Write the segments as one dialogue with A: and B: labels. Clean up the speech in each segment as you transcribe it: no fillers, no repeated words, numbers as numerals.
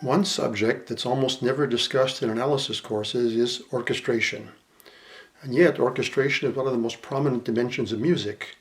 A: One subject that's almost never discussed in analysis courses is orchestration. And yet, orchestration is one of the most prominent dimensions of music.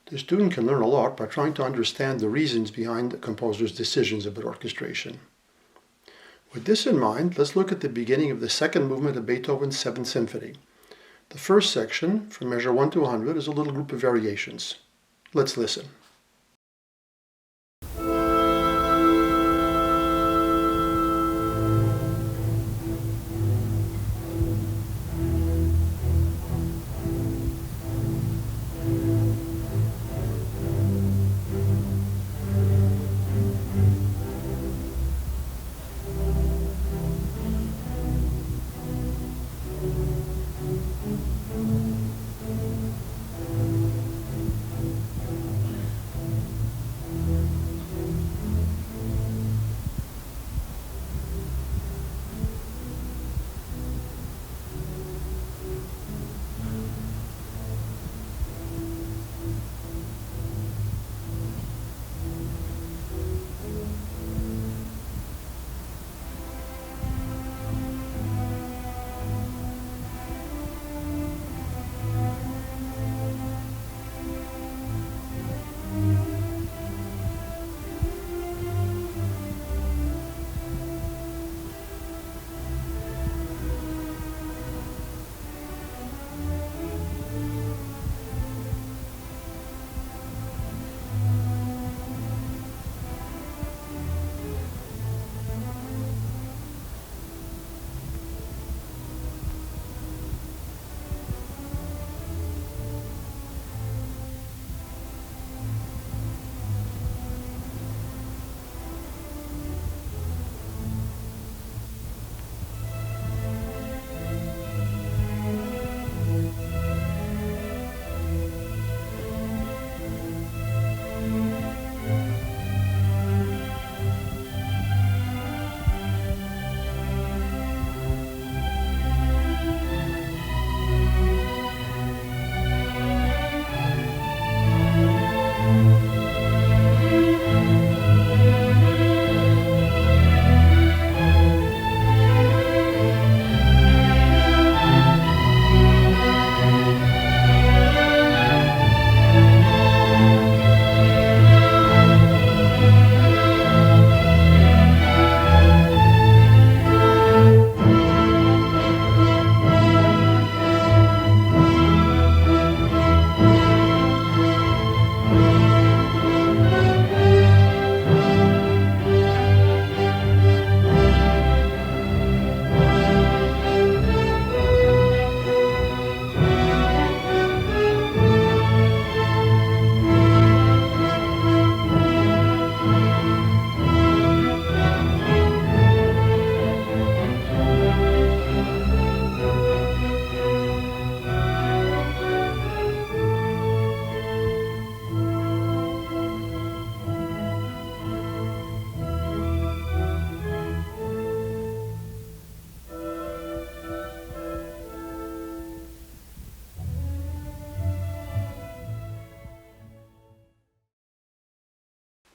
A: The student can learn a lot by trying to understand the reasons behind the composer's decisions about orchestration. With this in mind, let's look at the beginning of the second movement of Beethoven's Seventh Symphony. The first section, from measure 1 to 100, is a little group of variations. Let's listen.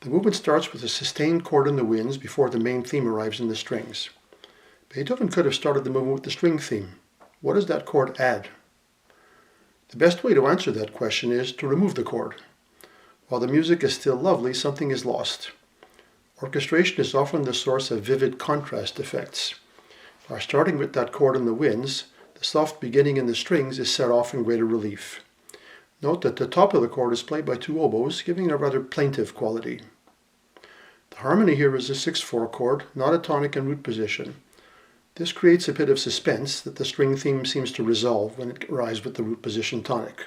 A: The movement starts with a sustained chord in the winds before the main theme arrives in the strings. Beethoven could have started the movement with the string theme. What does that chord add? The best way to answer that question is to remove the chord. While the music is still lovely, something is lost. Orchestration is often the source of vivid contrast effects. By starting with that chord in the winds, the soft beginning in the strings is set off in greater relief. Note that the top of the chord is played by two oboes, giving a rather plaintive quality. The harmony here is a 6/4 chord, not a tonic in root position. This creates a bit of suspense that the string theme seems to resolve when it arrives with the root position tonic.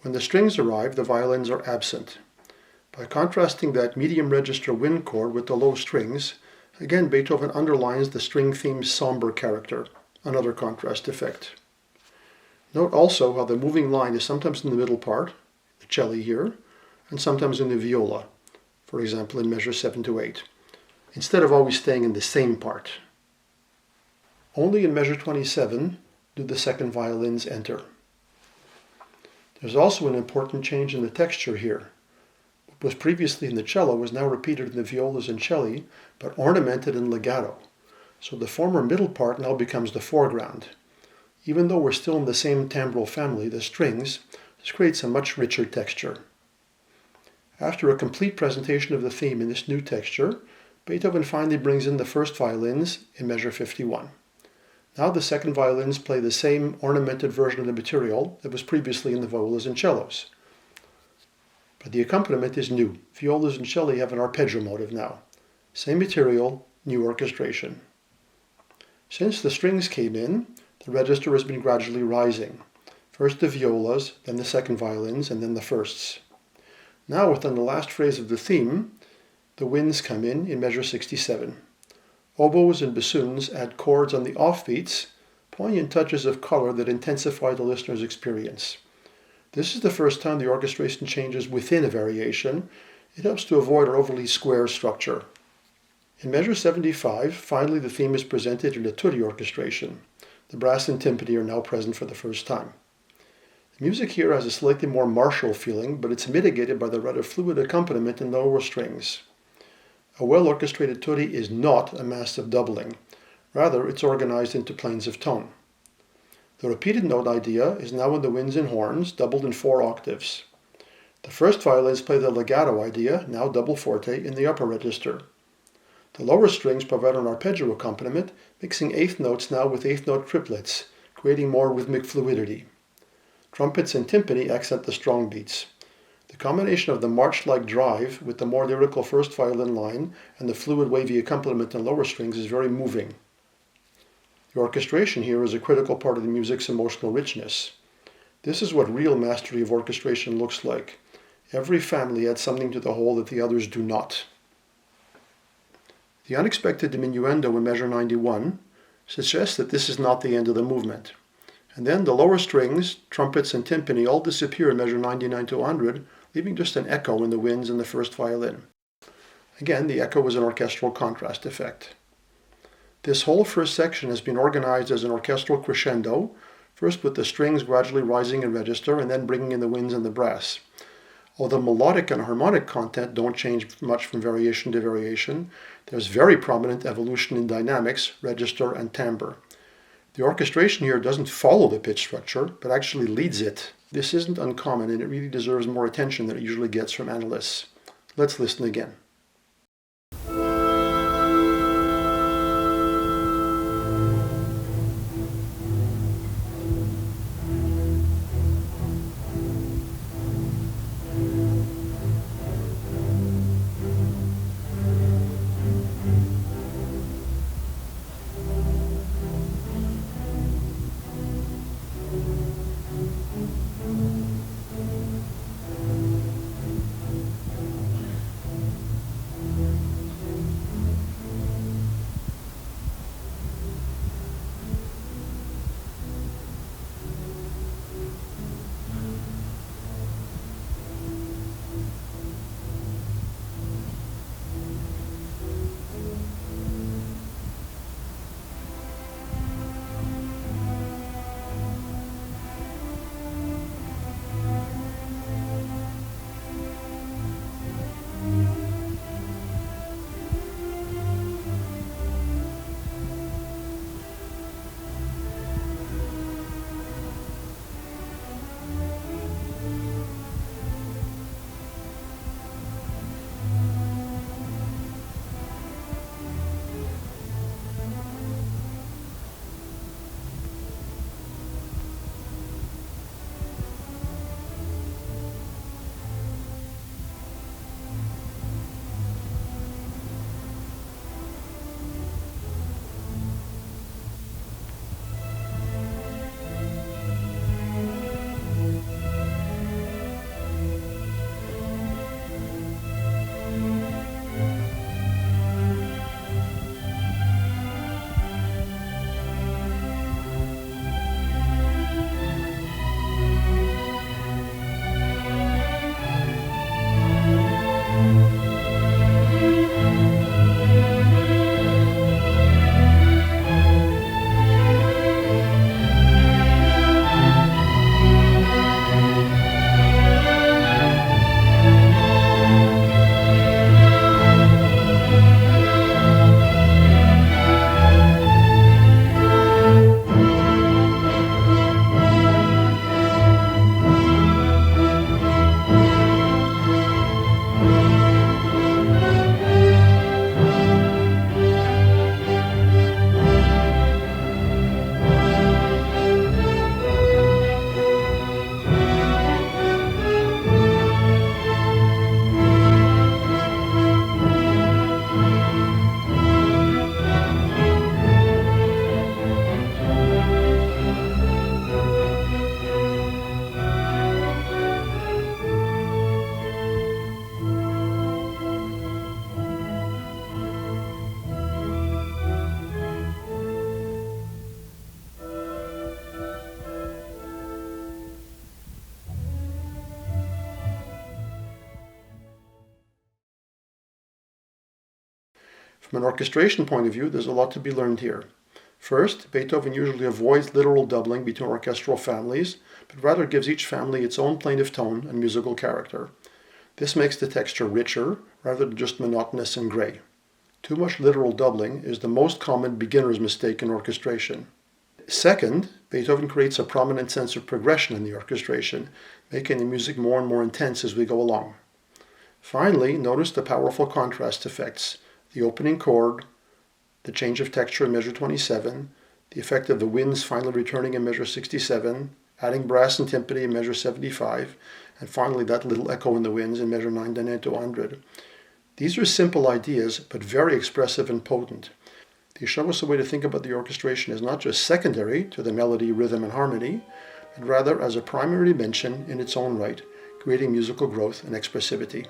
A: When the strings arrive, the violins are absent. By contrasting that medium register wind chord with the low strings, again Beethoven underlines the string theme's somber character, another contrast effect. Note also how the moving line is sometimes in the middle part, the cello here, and sometimes in the viola, for example in measure 7 to 8, instead of always staying in the same part. Only in measure 27 do the second violins enter. There's also an important change in the texture here. What was previously in the cello is now repeated in the violas and celli, but ornamented in legato. So the former middle part now becomes the foreground. Even though we're still in the same timbral family, the strings, this creates a much richer texture. After a complete presentation of the theme in this new texture, Beethoven finally brings in the first violins in measure 51. Now the second violins play the same ornamented version of the material that was previously in the violas and cellos. But the accompaniment is new. Violas and celli have an arpeggio motive now. Same material, new orchestration. Since the strings came in, the register has been gradually rising. First the violas, then the second violins, and then the firsts. Now within the last phrase of the theme, the winds come in measure 67. Oboes and bassoons add chords on the offbeats, poignant touches of color that intensify the listener's experience. This is the first time the orchestration changes within a variation. It helps to avoid an overly square structure. In measure 75, finally the theme is presented in a tutti orchestration. The brass and timpani are now present for the first time. The music here has a slightly more martial feeling, but it's mitigated by the rather fluid accompaniment in lower strings. A well-orchestrated tutti is not a massive doubling. Rather, it's organized into planes of tone. The repeated note idea is now in the winds and horns, doubled in 4 octaves. The first violins play the legato idea, now double forte, in the upper register. The lower strings provide an arpeggio accompaniment, mixing eighth notes now with eighth note triplets, creating more rhythmic fluidity. Trumpets and timpani accent the strong beats. The combination of the march-like drive with the more lyrical first violin line and the fluid wavy accompaniment in lower strings is very moving. The orchestration here is a critical part of the music's emotional richness. This is what real mastery of orchestration looks like. Every family adds something to the whole that the others do not. The unexpected diminuendo in measure 91 suggests that this is not the end of the movement. And then the lower strings, trumpets and timpani all disappear in measure 99 to 100, leaving just an echo in the winds and the first violin. Again, the echo is an orchestral contrast effect. This whole first section has been organized as an orchestral crescendo, first with the strings gradually rising in register and then bringing in the winds and the brass. Although melodic and harmonic content don't change much from variation to variation, there's very prominent evolution in dynamics, register, and timbre. The orchestration here doesn't follow the pitch structure, but actually leads it. This isn't uncommon, and it really deserves more attention than it usually gets from analysts. Let's listen again. From an orchestration point of view, there's a lot to be learned here. First, Beethoven usually avoids literal doubling between orchestral families, but rather gives each family its own plaintive tone and musical character. This makes the texture richer, rather than just monotonous and gray. Too much literal doubling is the most common beginner's mistake in orchestration. Second, Beethoven creates a prominent sense of progression in the orchestration, making the music more and more intense as we go along. Finally, notice the powerful contrast effects, the opening chord, the change of texture in measure 27, the effect of the winds finally returning in measure 67, adding brass and timpani in measure 75, and finally that little echo in the winds in measure 99 to 100. These are simple ideas, but very expressive and potent. They show us a way to think about the orchestration as not just secondary to the melody, rhythm, and harmony, but rather as a primary dimension in its own right, creating musical growth and expressivity.